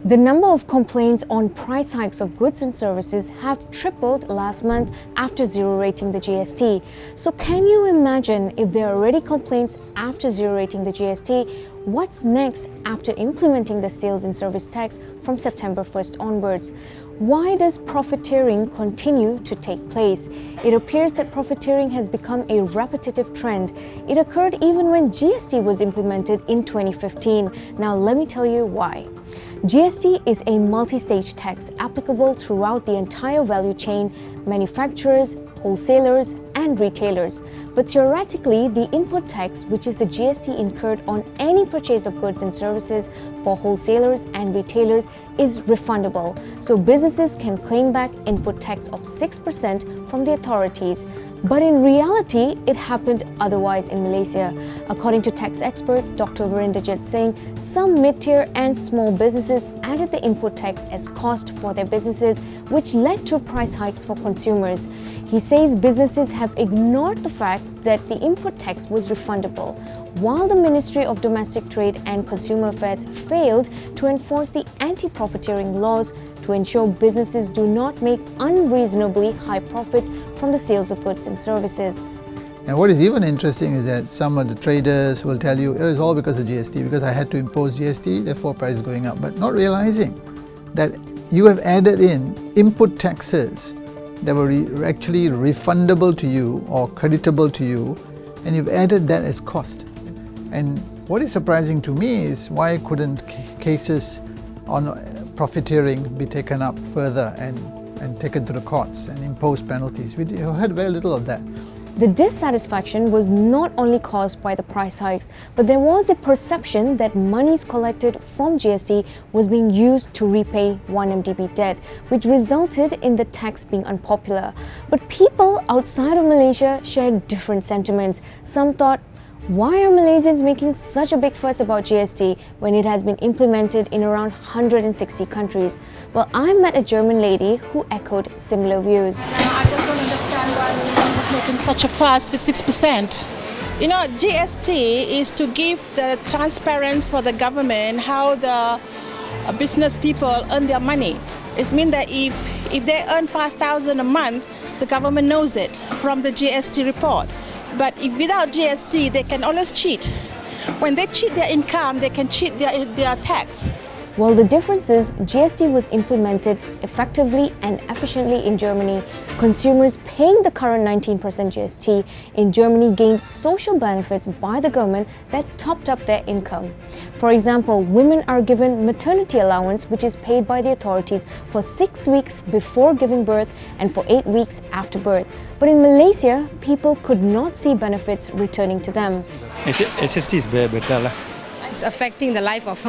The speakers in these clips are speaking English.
The number of complaints on price hikes of goods and services have tripled last month after zero rating the GST. So can you imagine, if there are already complaints after zero rating the GST, what's next after implementing the sales and service tax from September 1st onwards? Why does profiteering continue to take place? It appears that profiteering has become a repetitive trend. It occurred even when GST was implemented in 2015. Now let me tell you why. GST is a multi-stage tax applicable throughout the entire value chain, manufacturers, wholesalers and retailers. But theoretically, the input tax, which is the GST incurred on any purchase of goods and services for wholesalers and retailers, is refundable. So businesses can claim back input tax of 6% from the authorities. But in reality, it happened otherwise in Malaysia. According to tax expert Dr Veerinderjit Singh, some mid-tier and small businesses added the input tax as cost for their businesses, which led to price hikes for consumers. He says businesses have ignored the fact that the input tax was refundable, while the Ministry of Domestic Trade and Consumer Affairs failed to enforce the anti-profiteering laws to ensure businesses do not make unreasonably high profits from the sales of goods and services. And what is even interesting is that some of the traders will tell you, it's all because of GST, because I had to impose GST, therefore price is going up, but not realizing that you have added in input taxes that were actually refundable to you or creditable to you, and you've added that as cost. And what is surprising to me is why couldn't cases on profiteering be taken up further and taken to the courts and impose penalties? We heard very little of that. The dissatisfaction was not only caused by the price hikes, but there was a perception that monies collected from GST was being used to repay 1MDB debt, which resulted in the tax being unpopular. But people outside of Malaysia shared different sentiments. Some thought, why are Malaysians making such a big fuss about GST when it has been implemented in around 160 countries? Well, I met a German lady who echoed similar views. I just don't understand why Malaysians is making such a fuss with 6%. You know, GST is to give the transparency for the government how the business people earn their money. It means that if they earn 5,000 a month, the government knows it from the GST report. But if without GST, they can always cheat. When they cheat their income, they can cheat their tax. Well, the difference is GST was implemented effectively and efficiently in Germany. Consumers paying the current 19% GST in Germany gained social benefits by the government that topped up their income. For example, women are given maternity allowance, which is paid by the authorities for 6 weeks before giving birth and for 8 weeks after birth. But in Malaysia, people could not see benefits returning to them. SST is better. It's affecting the life of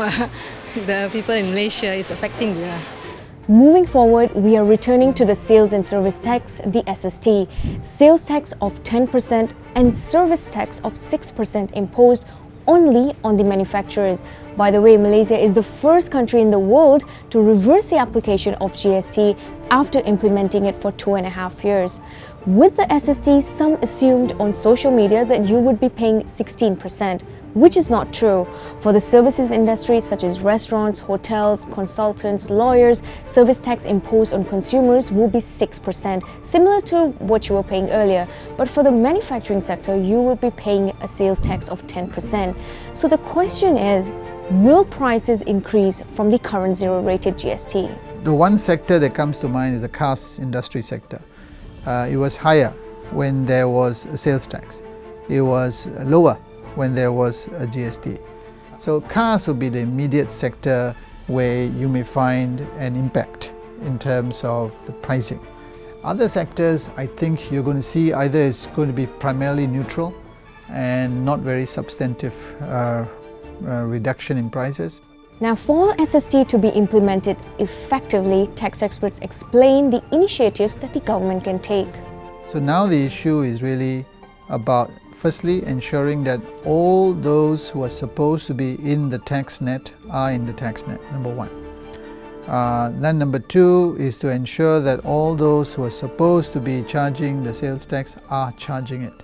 the people in Malaysia. It's affecting the... Moving forward, we are returning to the sales and service tax, the SST. Sales tax of 10% and service tax of 6% imposed only on the manufacturers. By the way, Malaysia is the first country in the world to reverse the application of GST after implementing it for 2.5 years. With the SST, some assumed on social media that you would be paying 16%, which is not true. For the services industry such as restaurants, hotels, consultants, lawyers, service tax imposed on consumers will be 6%, similar to what you were paying earlier. But for the manufacturing sector, you will be paying a sales tax of 10%. So the question is, will prices increase from the current zero-rated GST? The one sector that comes to mind is the cars industry sector. It was higher when there was a sales tax. It was lower when there was a GST. So cars will be the immediate sector where you may find an impact in terms of the pricing. Other sectors, I think you're going to see either it's going to be primarily neutral and not very substantive reduction in prices. Now, for SST to be implemented effectively, tax experts explain the initiatives that the government can take. So now the issue is really about, firstly, ensuring that all those who are supposed to be in the tax net are in the tax net, number one. Then number two is to ensure that all those who are supposed to be charging the sales tax are charging it.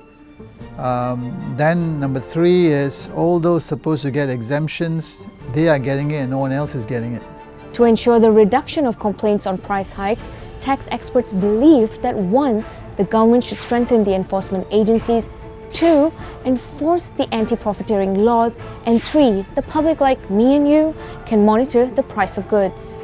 Then number three is all those supposed to get exemptions, they are getting it and no one else is getting it. To ensure the reduction of complaints on price hikes, tax experts believe that 1. The government should strengthen the enforcement agencies, 2. Enforce the anti-profiteering laws, and 3. The public like me and you can monitor the price of goods.